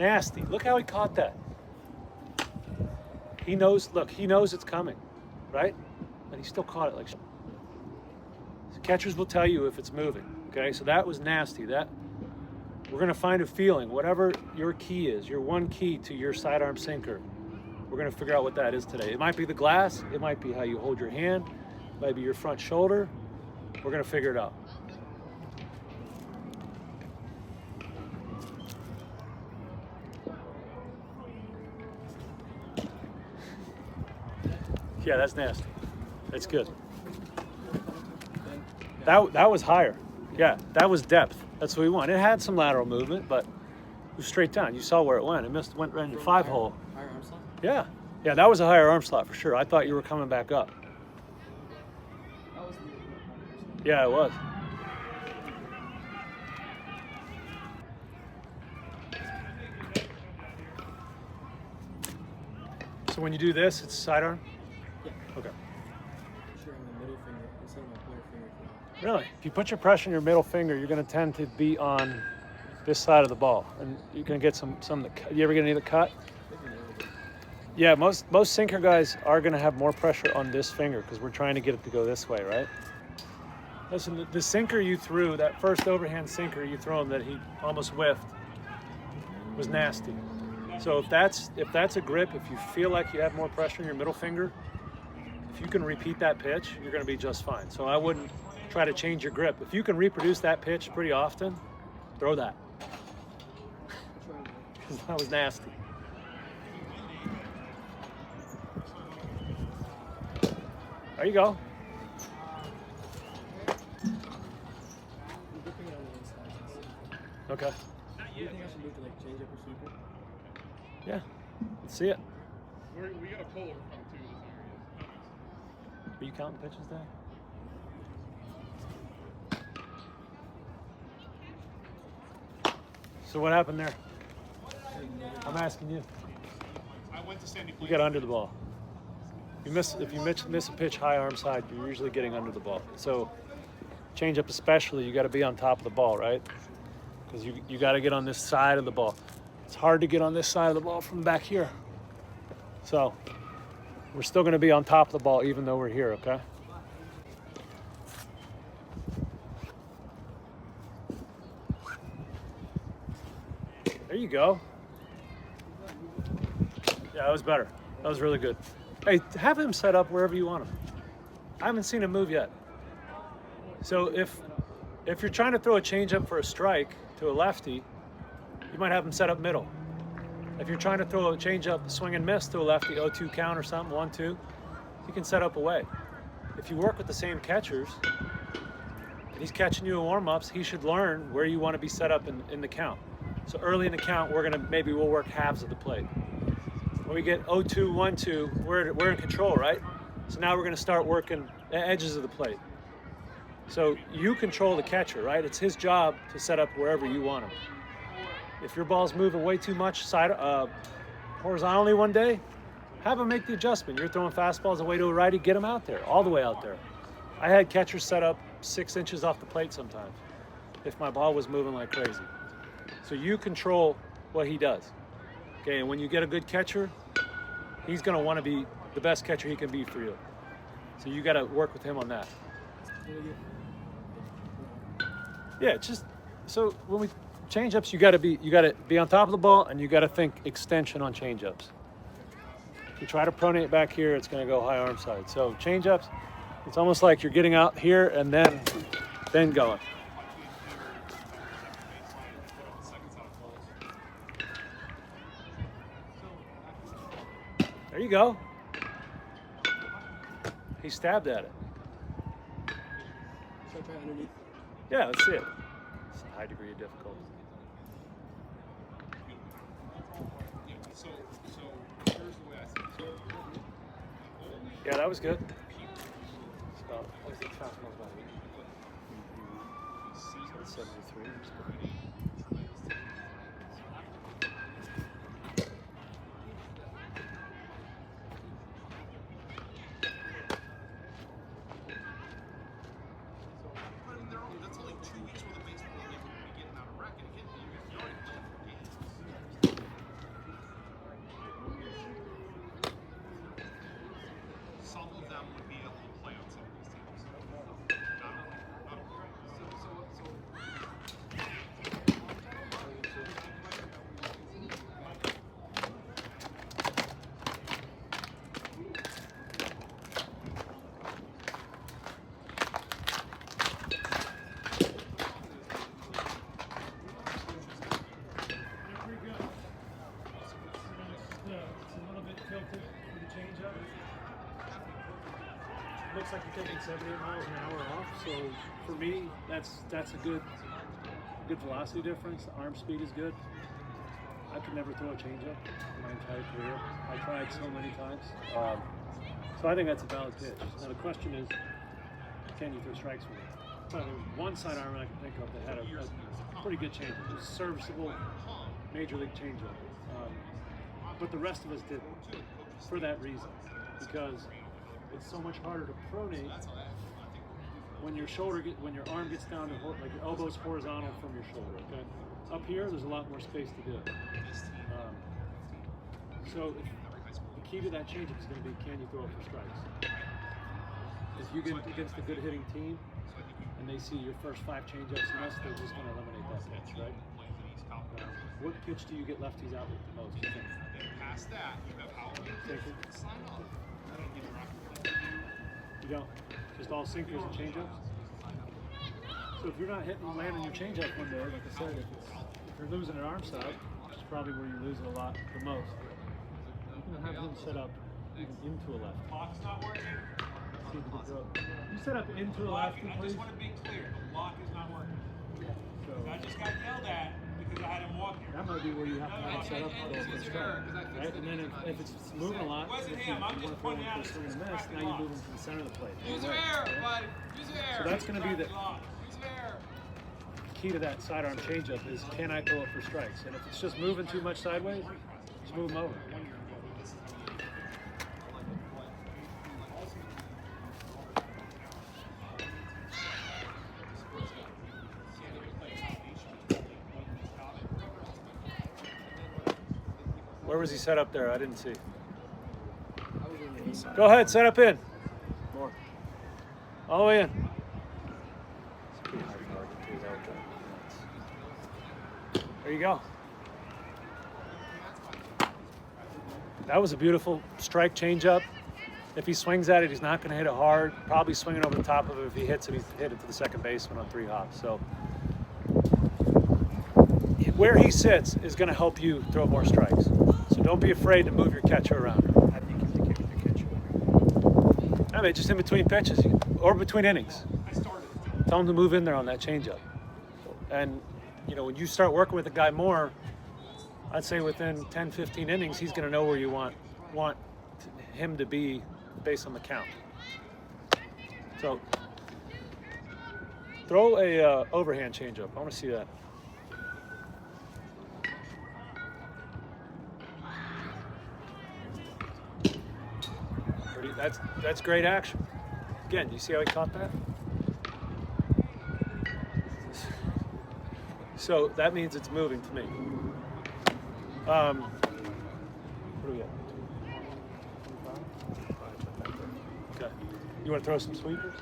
Nasty. Look how he caught that. He knows, look, he knows it's coming, right? And he still caught it like shit. Catchers will tell you if it's moving, okay? So that was nasty. That we're gonna find a feeling, whatever your key is, your one key to your sidearm sinker. We're gonna figure out what that is today. It might be the glass, it might be how you hold your hand, it might be your front shoulder. We're gonna figure it out. Yeah, that's nasty. That's good. That was higher. Yeah, that was depth. That's what we want. It had some lateral movement, but it was straight down. You saw where it went. It went right in your 5-hole. Higher arm slot? Yeah. Yeah, that was a higher arm slot for sure. I thought you were coming back up. Yeah, it was. So when you do this, it's sidearm? Yeah. Okay. Sure, on the middle finger instead of my pointer finger. Really? If you put your pressure in your middle finger, you're going to tend to be on this side of the ball, and you're going to get some. You ever get any of the cut? Yeah, most sinker guys are going to have more pressure on this finger because we're trying to get it to go this way, right? Listen, the sinker you threw, that first overhand sinker you threw him that he almost whiffed, was nasty. So if that's a grip, if you feel like you have more pressure in your middle finger, if you can repeat that pitch, you're going to be just fine. So I wouldn't try to change your grip. If you can reproduce that pitch pretty often, throw that. Because that was nasty. There you go. Okay. Do you think I should move to like change up or super? Yeah. Let's see it. We got a puller from two this area. Are you counting pitches there? So what happened there? I'm asking you. I went to Sandy. You got under the ball. If you miss a pitch high arm side, you're usually getting under the ball. So change up especially, you got to be on top of the ball, right? Because you got to get on this side of the ball. It's hard to get on this side of the ball from back here. So we're still going to be on top of the ball even though we're here, okay? There you go. Yeah, that was better. That was really good. Hey, have him set up wherever you want him. I haven't seen him move yet. So if you're trying to throw a changeup for a strike to a lefty, you might have him set up middle. If you're trying to throw a changeup, swing and miss to a lefty, 0-2 count or something, 1-2, you can set up away. If you work with the same catchers, and he's catching you in warm-ups, he should learn where you want to be set up in the count. So early in the count, we'll work halves of the plate. When we get 0-2, 1-2, we're in control, right? So now we're going to start working the edges of the plate. So you control the catcher, right? It's his job to set up wherever you want him. If your ball's moving way too much horizontally one day, have him make the adjustment. You're throwing fastballs away to a righty, get him out there, all the way out there. I had catchers set up 6 inches off the plate sometimes if my ball was moving like crazy. So you control what he does. Okay, and when you get a good catcher, he's going to want to be the best catcher he can be for you. So you got to work with him on that. Yeah, just so when we change-ups, you got to be on top of the ball, and you got to think extension on change-ups. If you try to pronate back here, it's going to go high arm side. So change-ups, it's almost like you're getting out here and then going. There you go. He stabbed at it. Should I try underneath? Yeah, let's see it. It's a high degree of difficulty. So here's the way I see it. Yeah, that was good. So, what's the fastball about? 73. That's only 2 weeks with a baseball game. We're getting out of racket again. You already played 4 games. looks like you're taking 78 miles an hour off. So for me, that's a good velocity difference. The arm speed is good. I could never throw a changeup in my entire career. I tried so many times. So I think that's a valid pitch. Now the question is, can you throw strikes with it? Well, there was one sidearm I can think of that had a pretty good changeup. It was a serviceable major league changeup. But the rest of us didn't, for that reason, because it's so much harder to pronate when your arm gets down to like your elbow's horizontal from your shoulder. Okay, up here there's a lot more space to do it. So the key to that changeup is going to be, can you throw it for strikes? If you get against a good hitting team and they see your first 5 changeups missed, they're just going to eliminate that pitch, right? What pitch do you get lefties out with the most, you think? Past that, you have how sign off. You don't? Just all sinkers and changeups? So if you're not hitting and landing your changeup one day, like I said, if you're losing an arm side, which is probably where you lose it a lot the most, you can have him set up even into a left. Lock's not working. See if you can throw it. You set up into a left, I please. just want to be clear. The lock is not working. So I just got yelled at because I had him walk here. that might be where you have to have it set up for a strike, right? And then if it's moving a lot, if you want to throw it for a swing and miss, now you move him to the center of the plate. Use your air, buddy. Use your air. So that's going to be the Use your air. key to that sidearm changeup is, can I throw it for strikes? And if it's just moving too much sideways, just move him over. Where was he set up there? I didn't see. Go ahead, set up in. More. All the way in. There you go. That was a beautiful strike changeup. If he swings at it, he's not going to hit it hard. Probably swinging over the top of it. If he hits it, he's hit it to the second baseman on 3 hops. So where he sits is going to help you throw more strikes. So don't be afraid to move your catcher around. How do you keep the catcher? I mean, just in between pitches or between innings. Tell him to move in there on that changeup. And, you know, when you start working with a guy more, I'd say within 10, 15 innings, he's going to know where you want him to be based on the count. So throw a overhand changeup. I want to see that. That's great action. Again, you see how he caught that? So that means it's moving to me. What do we got? 25? Okay. You want to throw some sweepers?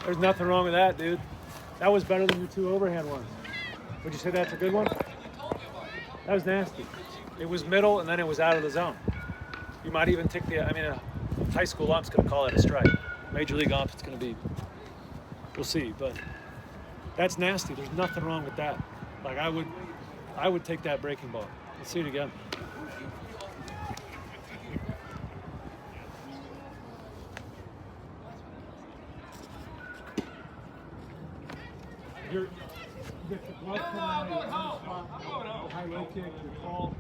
There's nothing wrong with that, dude. That was better than your 2 overhand ones. Would you say that's a good one? That was nasty. It was middle, and then it was out of the zone. You might even take a high school ump's going to call it a strike. Major league ump, it's going to be, we'll see. But that's nasty. There's nothing wrong with that. Like, I would take that breaking ball. Let's see it again. You get the glove coming out of the high low kick, your call.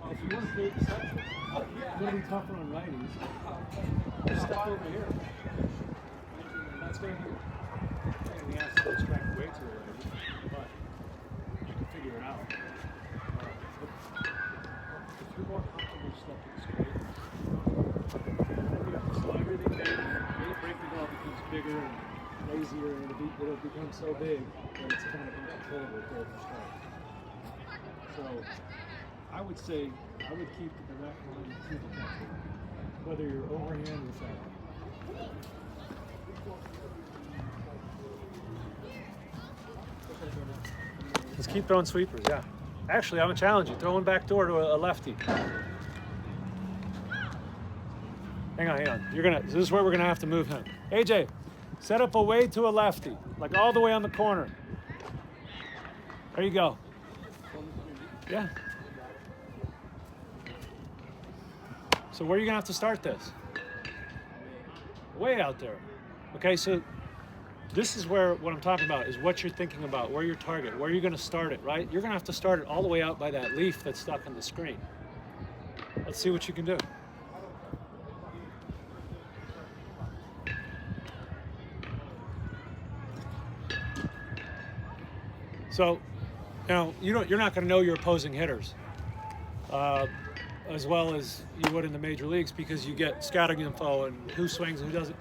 If you want to create deception, it's going to be tougher on righties. Just step over here. That's going to be. We have to distract way too early, but you can figure it out. If you're more comfortable stepping straight, you have to slow everything down. Maybe breaking ball becomes bigger and lazier, and it'll become so big that it's kind of uncontrollable for the strike. So I would say I would keep the direct line to the catcher. whether you're overhand or side. Let's keep throwing sweepers, yeah. Actually, I'm gonna challenge you. Throw one back door to a lefty. Hang on. This is where we're gonna have to move him. AJ, set up away to a lefty, like all the way on the corner. There you go. Yeah. So where are you gonna have to start this? Way out there. Okay, so this is where what I'm talking about is what you're thinking about, where your target, where you're gonna start it, right? You're gonna have to start it all the way out by that leaf that's stuck on the screen. Let's see what you can do. So, you're not going to know your opposing hitters as well as you would in the major leagues because you get scouting info and who swings and who doesn't.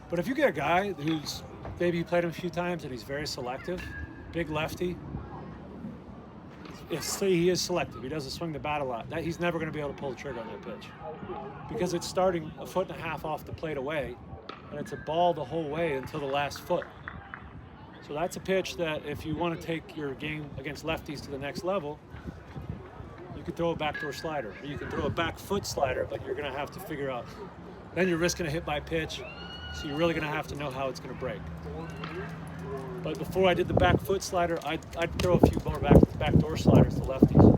But if you get a guy who's maybe you played him a few times and he's very selective, big lefty, if he is selective, he doesn't swing the bat a lot, he's never going to be able to pull the trigger on that pitch because it's starting 1.5 feet off the plate away and it's a ball the whole way until the last foot. So that's a pitch that if you want to take your game against lefties to the next level, you could throw a backdoor slider, or you can throw a back foot slider, but you're going to have to figure out. Then you're risking a hit by pitch, so you're really going to have to know how it's going to break. But before I did the back foot slider, I'd throw a few more backdoor sliders to lefties.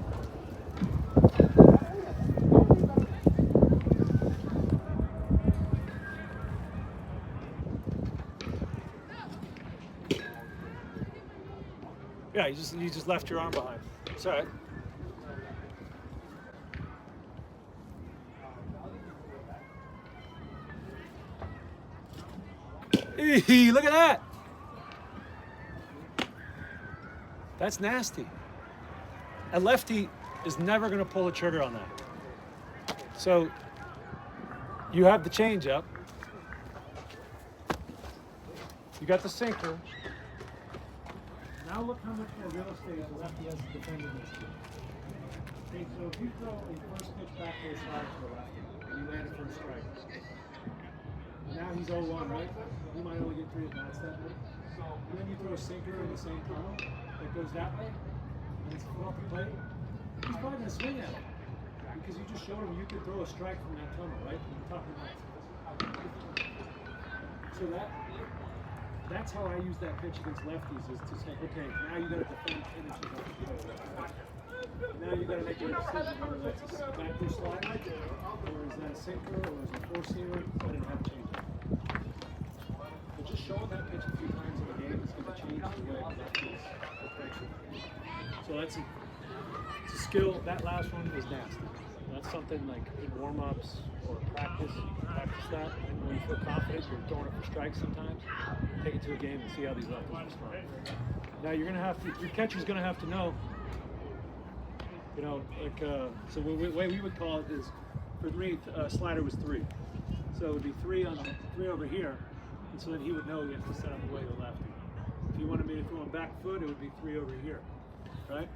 Yeah, you just left your arm behind. It's all right. Hey, look at that. That's nasty. A lefty is never going to pull a trigger on that. So you have the changeup. You got the sinker. Now look how much more real estate the lefty has to defend in this game. Okay, so if you throw a first pitch back to the side to the lefty, and you land it for a strike. Now he's 0-1, right? He might only get 3 at bats that way. And then you throw a sinker in the same tunnel that goes that way, and it's off the plate. He's probably going to swing at it because you just showed him you could throw a strike from that tunnel, right? From the top of the line. So that's how I use that pitch against lefties is to say, okay, now you got to defend finishes off the plate. Now you got to make a decision whether that's a backdoor slider, or is that a sinker, or is it a four-seamer, or did it have a change? But just showing that pitch a few times in the game is going to change the way lefties approach it. So it's a skill. That last one is nasty. That's something like in warm-ups or practice that. And when you feel confident, you're throwing it for strikes sometimes. Take it to a game and see how these lefties respond. Now you're going to have to, your catcher's going to have to know, so the way we would call it is, for me, slider was 3. So it would be 3 on 3 over here, and so then he would know he has to set up away to the lefty. If you wanted me to throw him back foot, it would be 3 over here, right?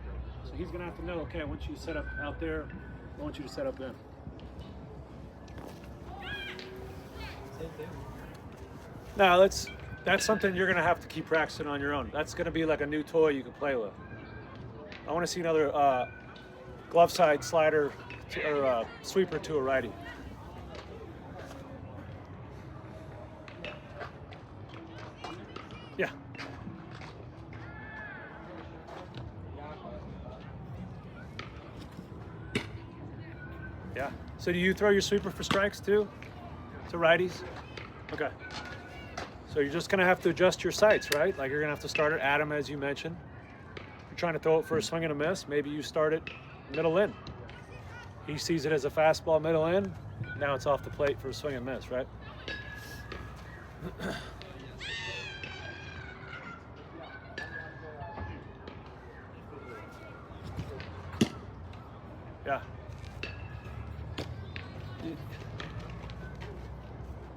So he's gonna have to know, okay, I want you to set up out there, I want you to set up in. Same thing. Now that's something you're gonna have to keep practicing on your own. That's gonna be like a new toy you can play with. I want to see another glove side slider or sweeper to a righty. Yeah. Yeah. So do you throw your sweeper for strikes too? To righties? Okay. So you're just gonna have to adjust your sights, right? Like you're gonna have to start it at him as you mentioned. You're trying to throw it for a swing and a miss. Maybe you start it middle in. He sees it as a fastball middle in. Now it's off the plate for a swing and miss, right? Yeah.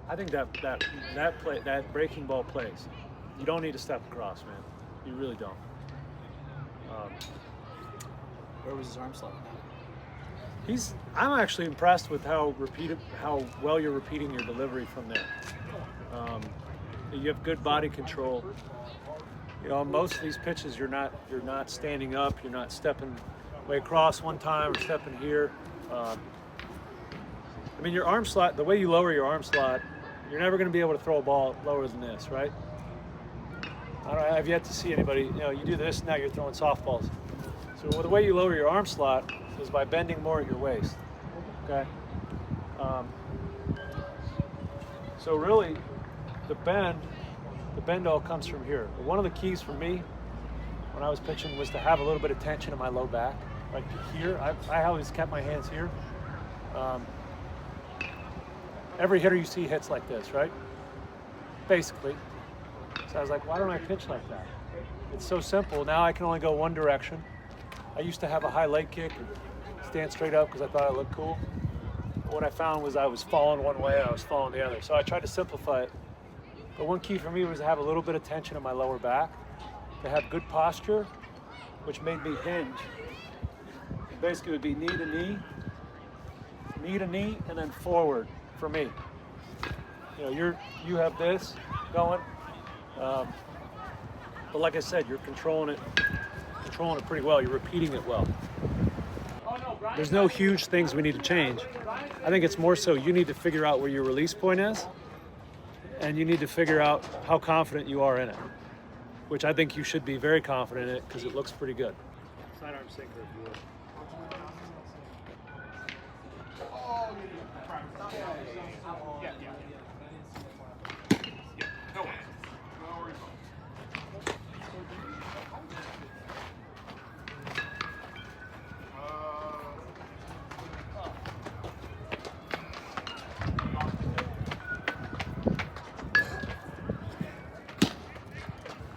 I think that breaking ball plays. You don't need to step across, man. You really don't. Where was his arm slot? I'm actually impressed with how well you're repeating your delivery from there. You have good body control. You know, on most of these pitches, you're not standing up, you're not stepping way across one time or stepping here. I mean, your arm slot, the way you lower your arm slot, you're never going to be able to throw a ball lower than this, right? I've yet to see anybody, you know, you do this, now you're throwing softballs. So the way you lower your arm slot is by bending more at your waist, okay? So really, the bend all comes from here. But one of the keys for me when I was pitching was to have a little bit of tension in my low back. Like here, I always kept my hands here. Every hitter you see hits like this, right? Basically. So I was like, why don't I pitch like that? It's so simple. Now I can only go one direction. I used to have a high leg kick and stand straight up because I thought I looked cool. But what I found was I was falling one way and I was falling the other. So I tried to simplify it. But one key for me was to have a little bit of tension in my lower back, to have good posture, which made me hinge. Basically, it would be knee to knee, and then forward for me. You know, you have this going, but like I said, you're controlling it pretty well. You're repeating it well. There's no huge things we need to change. I think it's more so you need to figure out where your release point is, and you need to figure out how confident you are in it, which I think you should be very confident in it because it looks pretty good. Sidearm sinker if you would.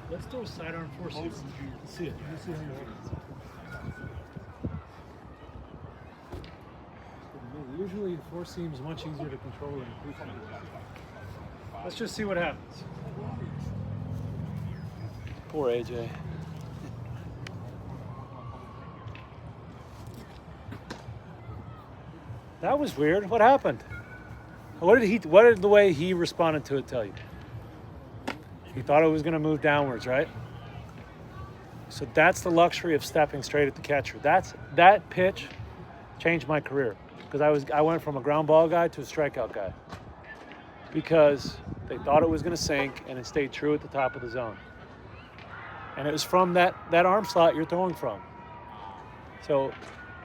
Let's throw a sidearm four seam. Let's see it. Let's see how you do. Usually four seam is much easier to control than three seam. Let's just see what happens. Poor AJ. That was weird. What happened? What did the way he responded to it tell you? He thought it was going to move downwards, right? So that's the luxury of stepping straight at the catcher. That pitch changed my career because I went from a ground ball guy to a strikeout guy because they thought it was going to sink and it stayed true at the top of the zone. And it was from that arm slot you're throwing from. So,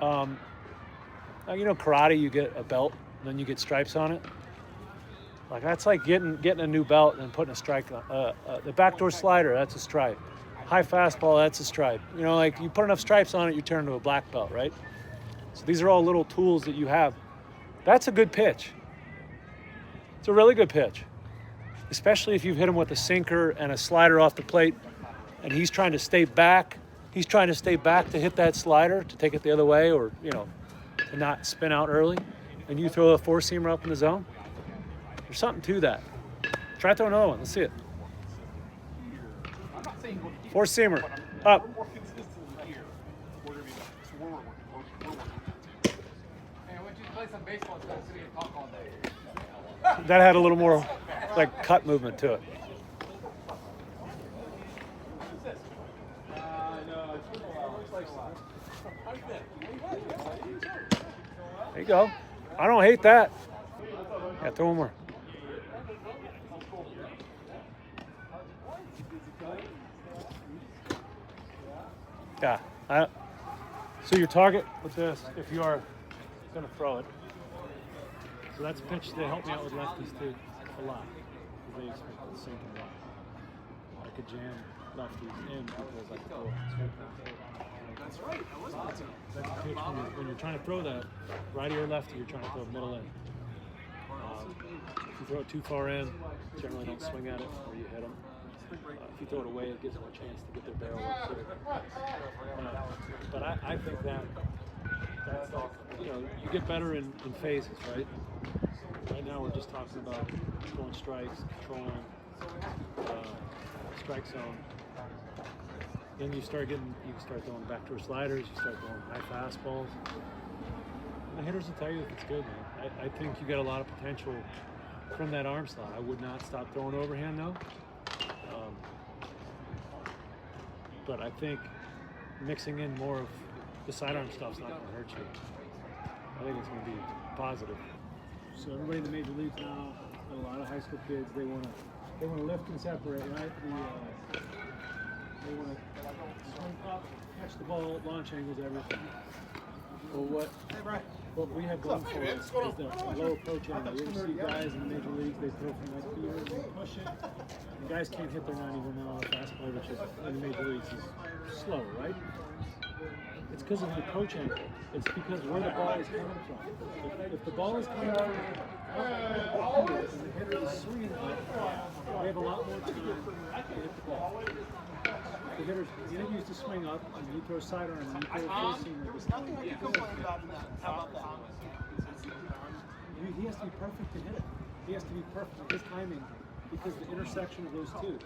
you know, karate, you get a belt, and then you get stripes on it. Like that's like getting a new belt and putting a stripe on. The backdoor slider, that's a stripe. High fastball, that's a stripe. You know, like you put enough stripes on it, you turn into a black belt, right? So these are all little tools that you have. That's a good pitch. It's a really good pitch, especially if you've hit him with a sinker and a slider off the plate, and he's trying to stay back. He's trying to stay back to hit that slider to take it the other way, or you know, to not spin out early, and you throw a four-seamer up in the zone. There's something to that. Try throwing another one. Let's see it. Four-seamer. Up. That had a little more like cut movement to it. There you go. I don't hate that. Yeah, throw one more. Yeah. So your target with this, if you are going to throw it, so that's a pitch. They help me out with lefties too a lot because they expect it to sink and rock. I could jam lefties in because I throw it straight down. That's right. That was awesome. That's a pitch when you're trying to throw that, righty or lefty, you're trying to throw middle in. If you throw it too far in, generally don't swing at it or you hit them. If you throw it away, it gives them a chance to get their barrel up too. But I think that's you know, you get better in phases, right? Right now we're just talking about throwing strikes, controlling strike zone. Then you start throwing backdoor sliders, you start throwing high fastballs. The hitters will tell you if it's good, man. I think you got a lot of potential from that arm slot. I would not stop throwing overhand though. But I think mixing in more of the sidearm stuff's not going to hurt you. I think it's going to be positive. So everybody in the major leagues now, a lot of high school kids, they want to lift and separate, right? They want to swing up, catch the ball, launch angles, everything. Well, what we have going for us is the low approach angle. You ever see guys in the major leagues, they throw from like here, and they push it. And guys can't hit their 91-mile-an-hour fastball, which is in the major leagues is slow, right? It's because of the approach angle. It's because where the ball is coming from. If the ball is coming from and the hitter is swinging up, they have a lot more time to hit the ball. The hitter's used to swing up, and you throw sidearm, and you throw a full seamer this time. How about that? He has to be perfect to hit it. He has to be perfect with his timing because the intersection of those two.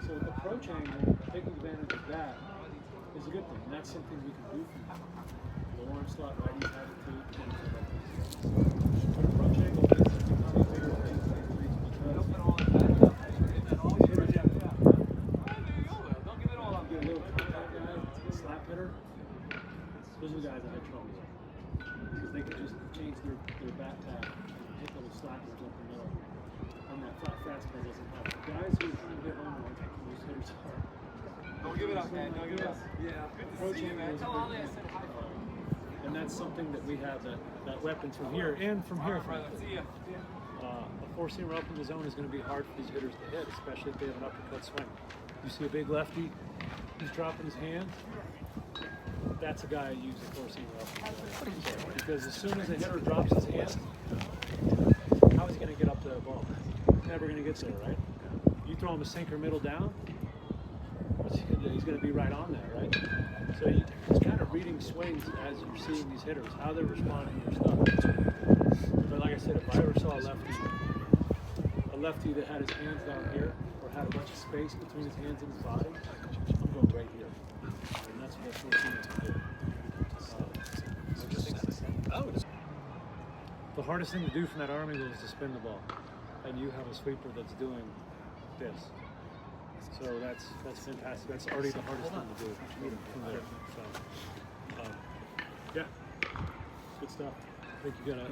So the approach angle, taking advantage of that, is a good thing, and that's something we can do from him. The arm slot righties have it too. The approach angle is becoming a bigger thing because get a little contact guy, a slap hitter. Those are the guys I had trouble with because they could just change their bat path and hit little slappers up the middle. On that flat fastball doesn't help. Guys who are trying to hit home runs, those hitters are. Don't give it up, man. Don't give it up. Yeah. Good to see you, man. Tell Ollie I said hi. And that's something that we have that weapons from here and from here. All right, let's see you. A four-seamer up in the zone is going to be hard for these hitters to hit, especially if they have an uppercut swing. You see a big lefty, he's dropping his hand. That's a guy I use a four-seamer up in the zone. Because as soon as a hitter drops his hand, how is he going to get up to the ball? He's never going to get there, right? You throw him a sinker middle down, he's going to be right on there, right? So he's kind of reading swings as you're seeing these hitters, how they're responding to their stuff. But like I said, if I ever saw a lefty that had his hands down here or had a bunch of space between his hands and his body, I'm going right here. And that's what we're seeing to do. The hardest thing to do from that arm angle is to spin the ball. And you have a sweeper that's doing this. So that's fantastic. That's already the hardest thing to do from there. So, yeah, good stuff. I think you got a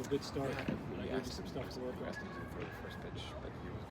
good start. And I gave you some stuff to work with. For the first pitch, but he was